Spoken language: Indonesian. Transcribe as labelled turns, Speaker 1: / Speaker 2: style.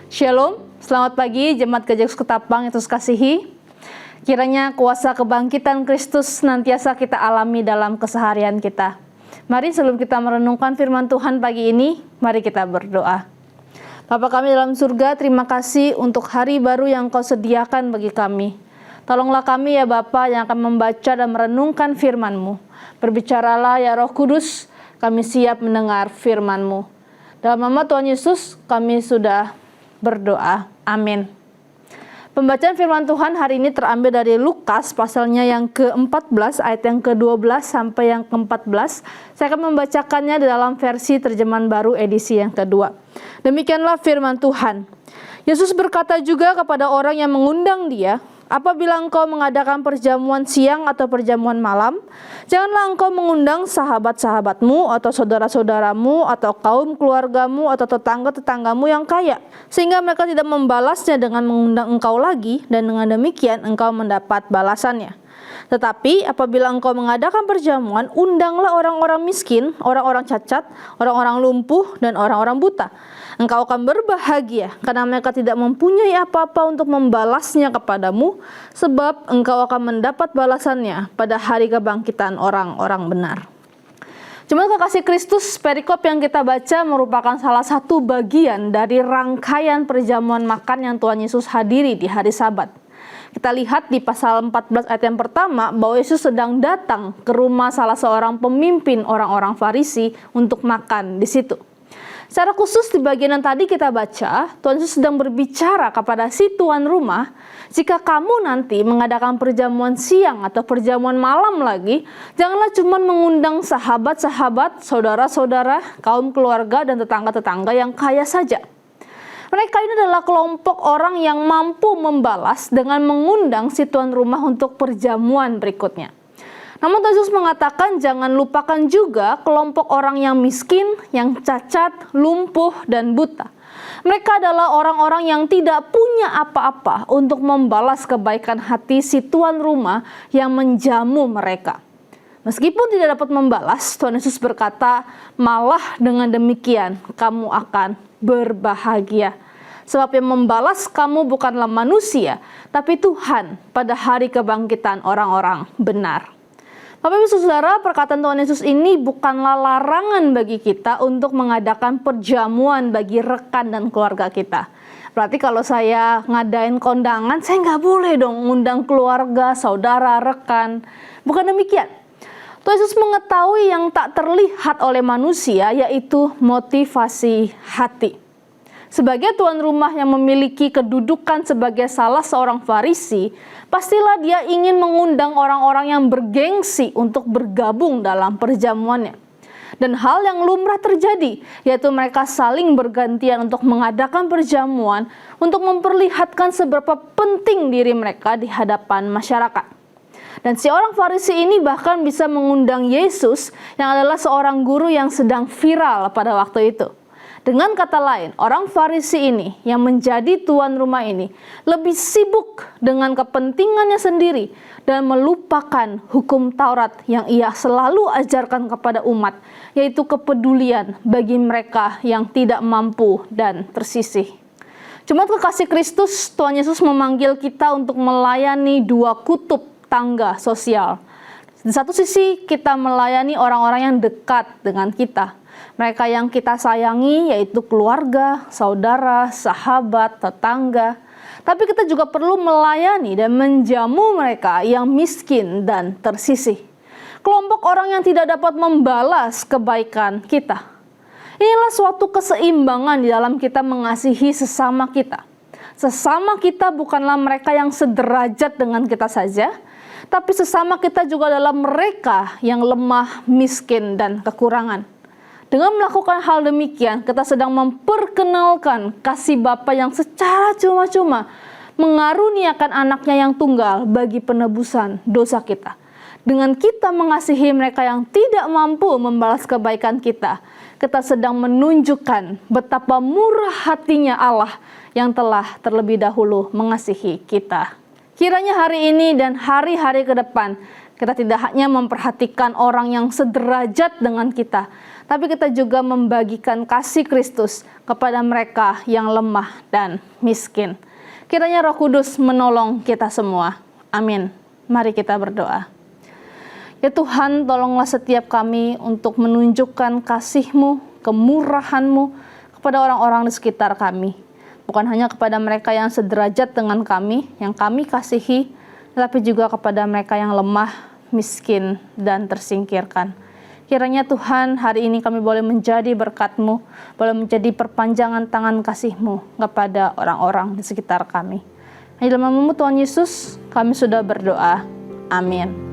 Speaker 1: Shalom, selamat pagi Jemaat Gereja Ketapang yang Yesus kasihi. Kiranya kuasa kebangkitan Kristus senantiasa kita alami dalam keseharian kita. Mari sebelum kita merenungkan firman Tuhan pagi ini, mari kita berdoa. Bapa kami dalam surga, terima kasih untuk hari baru yang Kau sediakan bagi kami. Tolonglah kami ya Bapa yang akan membaca dan merenungkan firman-Mu. Berbicaralah ya Roh Kudus, kami siap mendengar firman-Mu. Dalam nama Tuhan Yesus kami sudah berdoa. Amin. Pembacaan firman Tuhan hari ini terambil dari Lukas pasalnya yang ke-14 ayat yang ke-12 sampai yang ke-14. Saya akan membacakannya di dalam versi terjemahan baru edisi yang kedua. Demikianlah firman Tuhan. Yesus berkata juga kepada orang yang mengundang Dia, apabila engkau mengadakan perjamuan siang atau perjamuan malam, janganlah engkau mengundang sahabat-sahabatmu atau saudara-saudaramu atau kaum keluargamu atau tetangga-tetanggamu yang kaya, sehingga mereka tidak membalasnya dengan mengundang engkau lagi, dan dengan demikian engkau mendapat balasannya. Tetapi apabila engkau mengadakan perjamuan, undanglah orang-orang miskin, orang-orang cacat, orang-orang lumpuh, dan orang-orang buta. Engkau akan berbahagia karena mereka tidak mempunyai apa-apa untuk membalasnya kepadamu, sebab engkau akan mendapat balasannya pada hari kebangkitan orang-orang benar. Jemaat kekasih Kristus, perikop yang kita baca merupakan salah satu bagian dari rangkaian perjamuan makan yang Tuhan Yesus hadiri di hari Sabat. Kita lihat di pasal 14 ayat yang pertama bahwa Yesus sedang datang ke rumah salah seorang pemimpin orang-orang Farisi untuk makan di situ. Secara khusus di bagian yang tadi kita baca, Tuhan Yesus sedang berbicara kepada si tuan rumah, jika kamu nanti mengadakan perjamuan siang atau perjamuan malam lagi, janganlah cuma mengundang sahabat-sahabat, saudara-saudara, kaum keluarga, dan tetangga-tetangga yang kaya saja. Mereka ini adalah kelompok orang yang mampu membalas dengan mengundang si tuan rumah untuk perjamuan berikutnya. Namun Tuhan Yesus mengatakan jangan lupakan juga kelompok orang yang miskin, yang cacat, lumpuh, dan buta. Mereka adalah orang-orang yang tidak punya apa-apa untuk membalas kebaikan hati si tuan rumah yang menjamu mereka. Meskipun tidak dapat membalas, Tuhan Yesus berkata, malah dengan demikian kamu akan berbahagia. Sebab yang membalas kamu bukanlah manusia, tapi Tuhan pada hari kebangkitan orang-orang benar. Bapak Ibu Saudara, perkataan Tuhan Yesus ini bukanlah larangan bagi kita untuk mengadakan perjamuan bagi rekan dan keluarga kita. Berarti kalau saya ngadain kondangan, saya nggak boleh dong ngundang keluarga, saudara, rekan. Bukan demikian. Tuhan Yesus mengetahui yang tak terlihat oleh manusia, yaitu motivasi hati. Sebagai tuan rumah yang memiliki kedudukan sebagai salah seorang Farisi, pastilah dia ingin mengundang orang-orang yang bergengsi untuk bergabung dalam perjamuannya. Dan hal yang lumrah terjadi, yaitu mereka saling bergantian untuk mengadakan perjamuan untuk memperlihatkan seberapa penting diri mereka di hadapan masyarakat. Dan si orang Farisi ini bahkan bisa mengundang Yesus yang adalah seorang guru yang sedang viral pada waktu itu. Dengan kata lain, orang Farisi ini yang menjadi tuan rumah ini lebih sibuk dengan kepentingannya sendiri dan melupakan hukum Taurat yang ia selalu ajarkan kepada umat, yaitu kepedulian bagi mereka yang tidak mampu dan tersisih. Jemaat kekasih Kristus, Tuhan Yesus memanggil kita untuk melayani dua kutub tangga sosial. Di satu sisi kita melayani orang-orang yang dekat dengan kita. Mereka yang kita sayangi yaitu keluarga, saudara, sahabat, tetangga. Tapi kita juga perlu melayani dan menjamu mereka yang miskin dan tersisih. Kelompok orang yang tidak dapat membalas kebaikan kita. Inilah suatu keseimbangan di dalam kita mengasihi sesama kita. Sesama kita bukanlah mereka yang sederajat dengan kita saja, tapi sesama kita juga adalah mereka yang lemah, miskin, dan kekurangan. Dengan melakukan hal demikian, kita sedang memperkenalkan kasih Bapa yang secara cuma-cuma mengaruniakan anaknya yang tunggal bagi penebusan dosa kita. Dengan kita mengasihi mereka yang tidak mampu membalas kebaikan kita, kita sedang menunjukkan betapa murah hatinya Allah yang telah terlebih dahulu mengasihi kita. Kiranya hari ini dan hari-hari ke depan kita tidak hanya memperhatikan orang yang sederajat dengan kita, tapi kita juga membagikan kasih Kristus kepada mereka yang lemah dan miskin. Kiranya Roh Kudus menolong kita semua. Amin. Mari kita berdoa. Ya Tuhan, tolonglah setiap kami untuk menunjukkan kasih-Mu, kemurahan-Mu kepada orang-orang di sekitar kami. Bukan hanya kepada mereka yang sederajat dengan kami, yang kami kasihi, tetapi juga kepada mereka yang lemah, miskin, dan tersingkirkan. Kiranya Tuhan, hari ini kami boleh menjadi berkat-Mu, boleh menjadi perpanjangan tangan kasih-Mu kepada orang-orang di sekitar kami. Di dalam nama-Mu Tuhan Yesus, kami sudah berdoa. Amin.